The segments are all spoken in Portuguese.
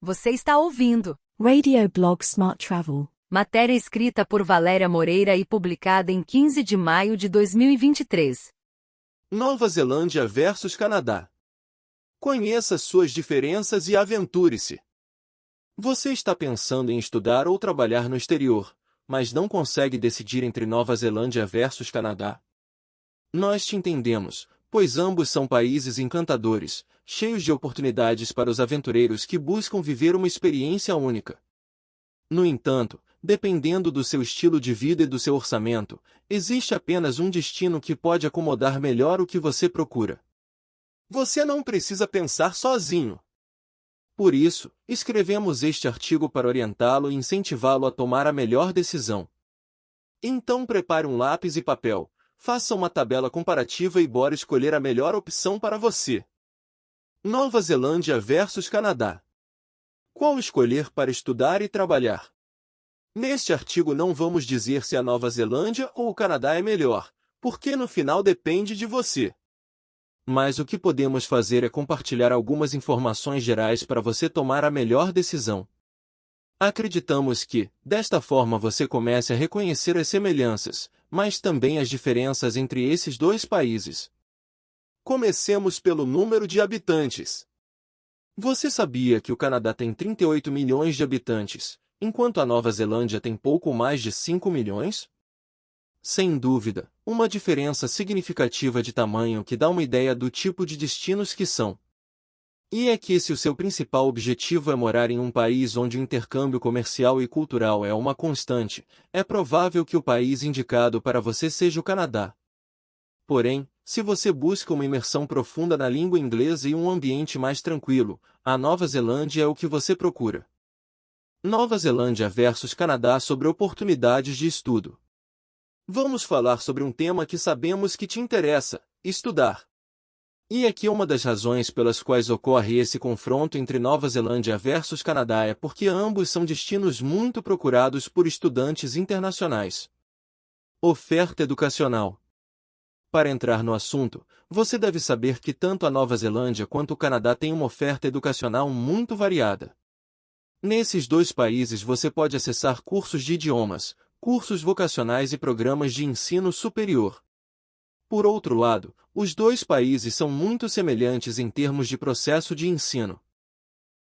Você está ouvindo Radio Blog Smart Travel. matéria escrita por Valéria Moreira e publicada em 15 de maio de 2023. Nova Zelândia versus Canadá. Conheça suas diferenças e aventure-se. Você está pensando em estudar ou trabalhar no exterior, mas não consegue decidir entre Nova Zelândia versus Canadá? Nós te entendemos, pois ambos são países encantadores, cheios de oportunidades para os aventureiros que buscam viver uma experiência única. No entanto, dependendo do seu estilo de vida e do seu orçamento, existe apenas um destino que pode acomodar melhor o que você procura. Você não precisa pensar sozinho. Por isso, escrevemos este artigo para orientá-lo e incentivá-lo a tomar a melhor decisão. Então prepare um lápis e papel, faça uma tabela comparativa e bora escolher a melhor opção para você. Nova Zelândia versus Canadá. Qual escolher para estudar e trabalhar? Neste artigo não vamos dizer se a Nova Zelândia ou o Canadá é melhor, porque no final depende de você. Mas o que podemos fazer é compartilhar algumas informações gerais para você tomar a melhor decisão. Acreditamos que, desta forma você comece a reconhecer as semelhanças, mas também as diferenças entre esses dois países. Comecemos pelo número de habitantes. Você sabia que o Canadá tem 38 milhões de habitantes, enquanto a Nova Zelândia tem pouco mais de 5 milhões? Sem dúvida, uma diferença significativa de tamanho que dá uma ideia do tipo de destinos que são. E é que se o seu principal objetivo é morar em um país onde o intercâmbio comercial e cultural é uma constante, é provável que o país indicado para você seja o Canadá. Porém, se você busca uma imersão profunda na língua inglesa e um ambiente mais tranquilo, a Nova Zelândia é o que você procura. Nova Zelândia versus Canadá sobre oportunidades de estudo. Vamos falar sobre um tema que sabemos que te interessa: estudar. E aqui uma das razões pelas quais ocorre esse confronto entre Nova Zelândia versus Canadá é porque ambos são destinos muito procurados por estudantes internacionais. Oferta educacional. Para entrar no assunto, você deve saber que tanto a Nova Zelândia quanto o Canadá têm uma oferta educacional muito variada. Nesses dois países você pode acessar cursos de idiomas, cursos vocacionais e programas de ensino superior. Por outro lado, os dois países são muito semelhantes em termos de processo de ensino.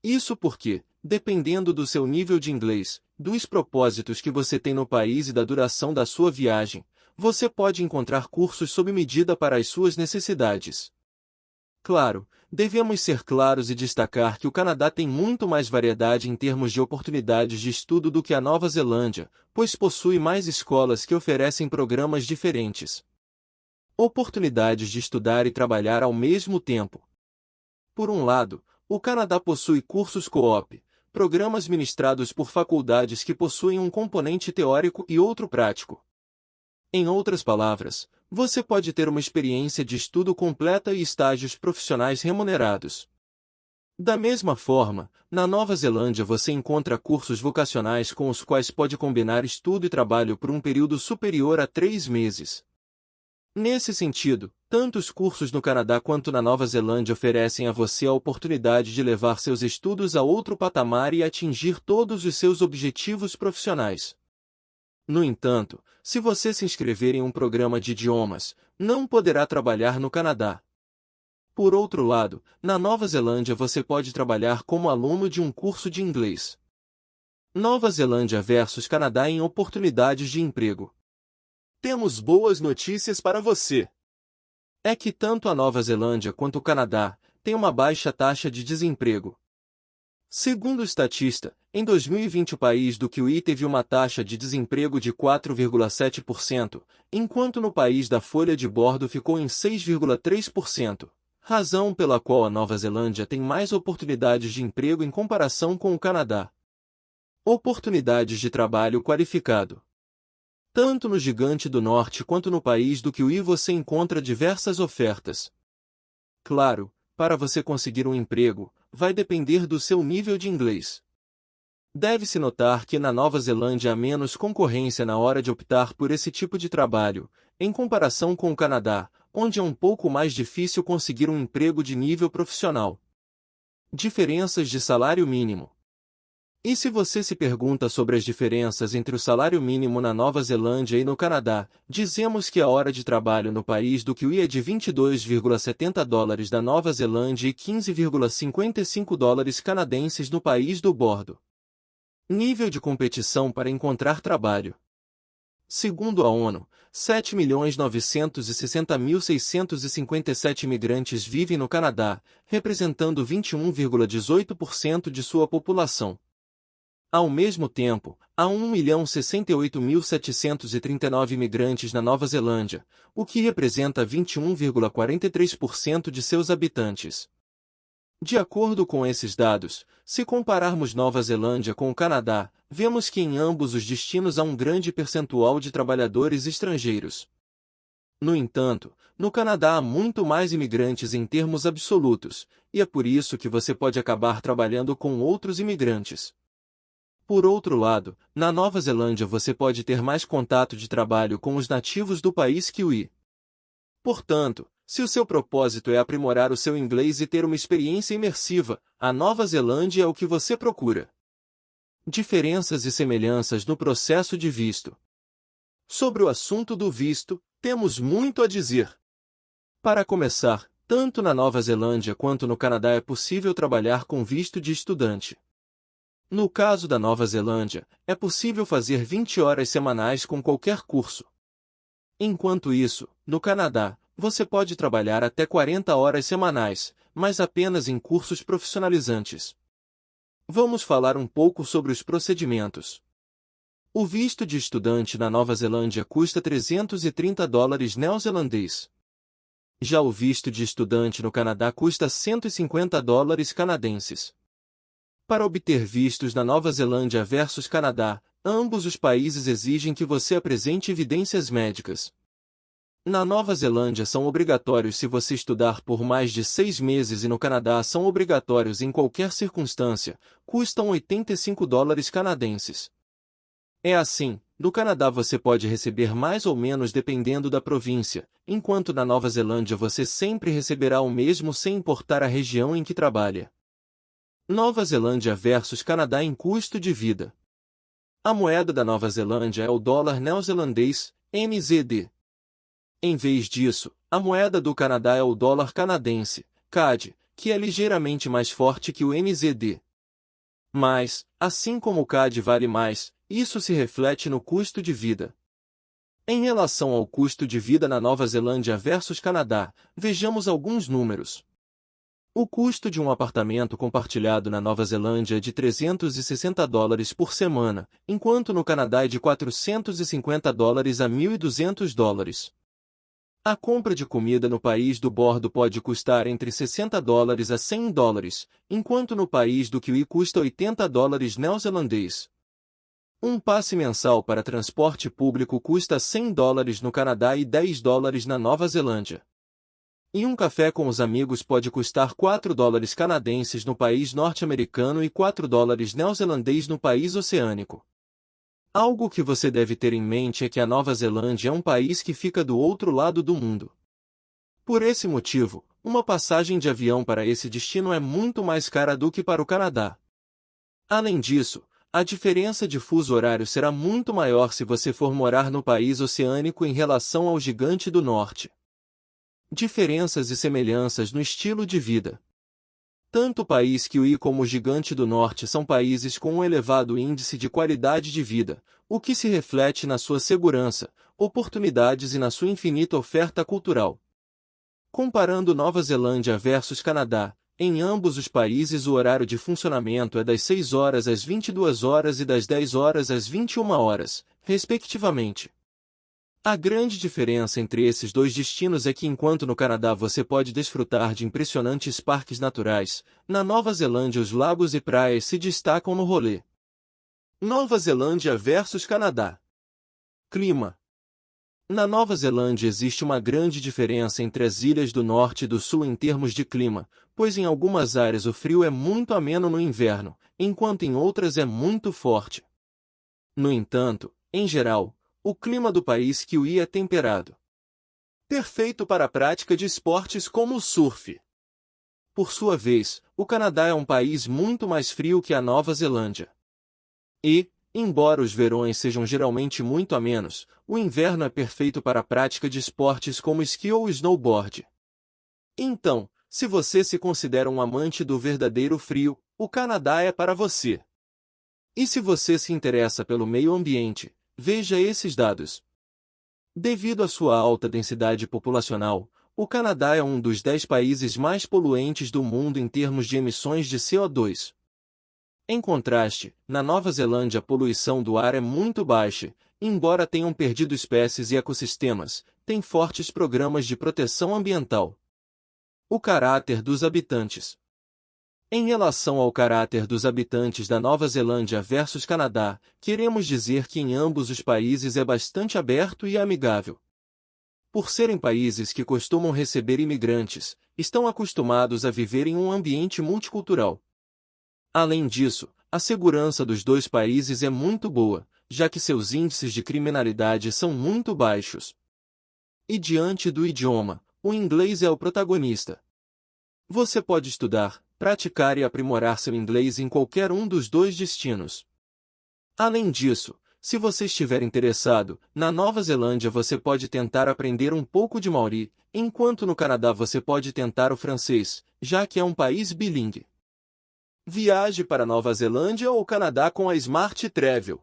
Isso porque, dependendo do seu nível de inglês, dos propósitos que você tem no país e da duração da sua viagem, você pode encontrar cursos sob medida para as suas necessidades. Claro, devemos ser claros e destacar que o Canadá tem muito mais variedade em termos de oportunidades de estudo do que a Nova Zelândia, pois possui mais escolas que oferecem programas diferentes. Oportunidades de estudar e trabalhar ao mesmo tempo. Por um lado, o Canadá possui cursos co-op, programas ministrados por faculdades que possuem um componente teórico e outro prático. Em outras palavras, você pode ter uma experiência de estudo completa e estágios profissionais remunerados. Da mesma forma, na Nova Zelândia você encontra cursos vocacionais com os quais pode combinar estudo e trabalho por um período superior a 3 meses. Nesse sentido, tanto os cursos no Canadá quanto na Nova Zelândia oferecem a você a oportunidade de levar seus estudos a outro patamar e atingir todos os seus objetivos profissionais. No entanto, se você se inscrever em um programa de idiomas, não poderá trabalhar no Canadá. Por outro lado, na Nova Zelândia você pode trabalhar como aluno de um curso de inglês. Nova Zelândia versus Canadá em oportunidades de emprego. Temos boas notícias para você. É que tanto a Nova Zelândia quanto o Canadá têm uma baixa taxa de desemprego. Segundo o Statista, em 2020 o país do Kiwi teve uma taxa de desemprego de 4,7%, enquanto no país da folha de bordo ficou em 6,3%, razão pela qual a Nova Zelândia tem mais oportunidades de emprego em comparação com o Canadá. Oportunidades de trabalho qualificado. Tanto no Gigante do Norte quanto no país do Kiwi você encontra diversas ofertas. Claro, para você conseguir um emprego, vai depender do seu nível de inglês. Deve-se notar que na Nova Zelândia há menos concorrência na hora de optar por esse tipo de trabalho, em comparação com o Canadá, onde é um pouco mais difícil conseguir um emprego de nível profissional. Diferenças de salário mínimo. E se você se pergunta sobre as diferenças entre o salário mínimo na Nova Zelândia e no Canadá, dizemos que a hora de trabalho no país do Kiwi é de $22,70 da Nova Zelândia e $15,55 canadenses no país do bordo. Nível de competição para encontrar trabalho. Segundo a ONU, 7.960.657 imigrantes vivem no Canadá, representando 21,18% de sua população. Ao mesmo tempo, há 1.068.739 imigrantes na Nova Zelândia, o que representa 21,43% de seus habitantes. De acordo com esses dados, se compararmos Nova Zelândia com o Canadá, vemos que em ambos os destinos há um grande percentual de trabalhadores estrangeiros. No entanto, no Canadá há muito mais imigrantes em termos absolutos, e é por isso que você pode acabar trabalhando com outros imigrantes. Por outro lado, na Nova Zelândia você pode ter mais contato de trabalho com os nativos do país Kiwi. Portanto, se o seu propósito é aprimorar o seu inglês e ter uma experiência imersiva, a Nova Zelândia é o que você procura. Diferenças e semelhanças no processo de visto. Sobre o assunto do visto, temos muito a dizer. Para começar, tanto na Nova Zelândia quanto no Canadá é possível trabalhar com visto de estudante. No caso da Nova Zelândia, é possível fazer 20 horas semanais com qualquer curso. Enquanto isso, no Canadá, você pode trabalhar até 40 horas semanais, mas apenas em cursos profissionalizantes. Vamos falar um pouco sobre os procedimentos. O visto de estudante na Nova Zelândia custa $330 neozelandês. Já o visto de estudante no Canadá custa $150 canadenses. Para obter vistos na Nova Zelândia versus Canadá, ambos os países exigem que você apresente evidências médicas. Na Nova Zelândia são obrigatórios se você estudar por mais de 6 meses e no Canadá são obrigatórios em qualquer circunstância, custam $85 canadenses. É assim, no Canadá você pode receber mais ou menos dependendo da província, enquanto na Nova Zelândia você sempre receberá o mesmo sem importar a região em que trabalha. Nova Zelândia versus Canadá em custo de vida. A moeda da Nova Zelândia é o dólar neozelandês, NZD. Em vez disso, a moeda do Canadá é o dólar canadense, CAD, que é ligeiramente mais forte que o NZD. Mas, assim como o CAD vale mais, isso se reflete no custo de vida. Em relação ao custo de vida na Nova Zelândia versus Canadá, vejamos alguns números. O custo de um apartamento compartilhado na Nova Zelândia é de $360 por semana, enquanto no Canadá é de $450 a $1.200. A compra de comida no país do bordo pode custar entre $60 a $100, enquanto no país do Kiwi custa $80 neozelandês. Um passe mensal para transporte público custa $100 no Canadá e $10 na Nova Zelândia. E um café com os amigos pode custar $4 canadenses no país norte-americano e $4 neozelandês no país oceânico. Algo que você deve ter em mente é que a Nova Zelândia é um país que fica do outro lado do mundo. Por esse motivo, uma passagem de avião para esse destino é muito mais cara do que para o Canadá. Além disso, a diferença de fuso horário será muito maior se você for morar no país oceânico em relação ao Gigante do Norte. Diferenças e semelhanças no estilo de vida. Tanto o país Kiwi como o Gigante do Norte são países com um elevado índice de qualidade de vida, o que se reflete na sua segurança, oportunidades e na sua infinita oferta cultural. Comparando Nova Zelândia versus Canadá, em ambos os países o horário de funcionamento é das 6 horas às 22 horas e das 10 horas às 21 horas, respectivamente. A grande diferença entre esses dois destinos é que enquanto no Canadá você pode desfrutar de impressionantes parques naturais, na Nova Zelândia os lagos e praias se destacam no rolê. Nova Zelândia versus Canadá. Clima. Na Nova Zelândia existe uma grande diferença entre as ilhas do norte e do sul em termos de clima, pois em algumas áreas o frio é muito ameno no inverno, enquanto em outras é muito forte. No entanto, em geral, o clima do país Kiwi é temperado. Perfeito para a prática de esportes como o surf. Por sua vez, o Canadá é um país muito mais frio que a Nova Zelândia. E, embora os verões sejam geralmente muito amenos, o inverno é perfeito para a prática de esportes como esqui ou snowboard. Então, se você se considera um amante do verdadeiro frio, o Canadá é para você. E se você se interessa pelo meio ambiente, veja esses dados. Devido à sua alta densidade populacional, o Canadá é um dos 10 países mais poluentes do mundo em termos de emissões de CO2. Em contraste, na Nova Zelândia a poluição do ar é muito baixa, embora tenham perdido espécies e ecossistemas, tem fortes programas de proteção ambiental. O caráter dos habitantes. Em relação ao caráter dos habitantes da Nova Zelândia versus Canadá, queremos dizer que em ambos os países é bastante aberto e amigável. Por serem países que costumam receber imigrantes, estão acostumados a viver em um ambiente multicultural. Além disso, a segurança dos dois países é muito boa, já que seus índices de criminalidade são muito baixos. E diante do idioma, o inglês é o protagonista. Você pode estudar, praticar e aprimorar seu inglês em qualquer um dos dois destinos. Além disso, se você estiver interessado, na Nova Zelândia você pode tentar aprender um pouco de maori, enquanto no Canadá você pode tentar o francês, já que é um país bilíngue. Viaje para Nova Zelândia ou Canadá com a Smart Travel.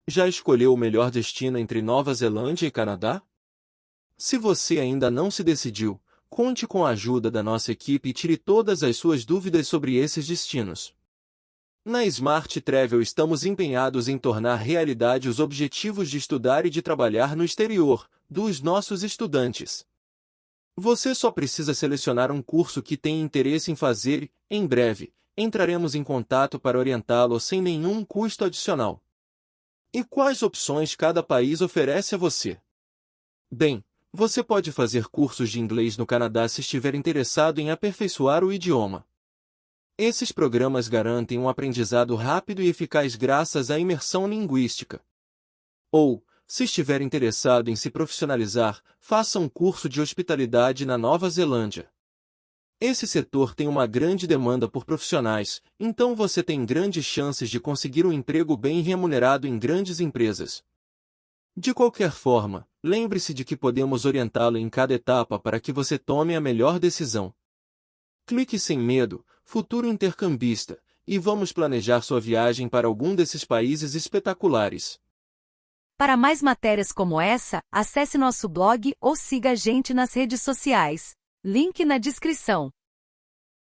Já escolheu o melhor destino entre Nova Zelândia e Canadá? Se você ainda não se decidiu, conte com a ajuda da nossa equipe e tire todas as suas dúvidas sobre esses destinos. Na Smart Travel estamos empenhados em tornar realidade os objetivos de estudar e de trabalhar no exterior, dos nossos estudantes. Você só precisa selecionar um curso que tem interesse em fazer e, em breve, entraremos em contato para orientá-lo sem nenhum custo adicional. E quais opções cada país oferece a você? Bem, você pode fazer cursos de inglês no Canadá se estiver interessado em aperfeiçoar o idioma. Esses programas garantem um aprendizado rápido e eficaz graças à imersão linguística. Ou, se estiver interessado em se profissionalizar, faça um curso de hospitalidade na Nova Zelândia. Esse setor tem uma grande demanda por profissionais, então você tem grandes chances de conseguir um emprego bem remunerado em grandes empresas. De qualquer forma, lembre-se de que podemos orientá-lo em cada etapa para que você tome a melhor decisão. Clique sem medo, futuro intercambista, e vamos planejar sua viagem para algum desses países espetaculares. Para mais matérias como essa, acesse nosso blog ou siga a gente nas redes sociais. Link na descrição.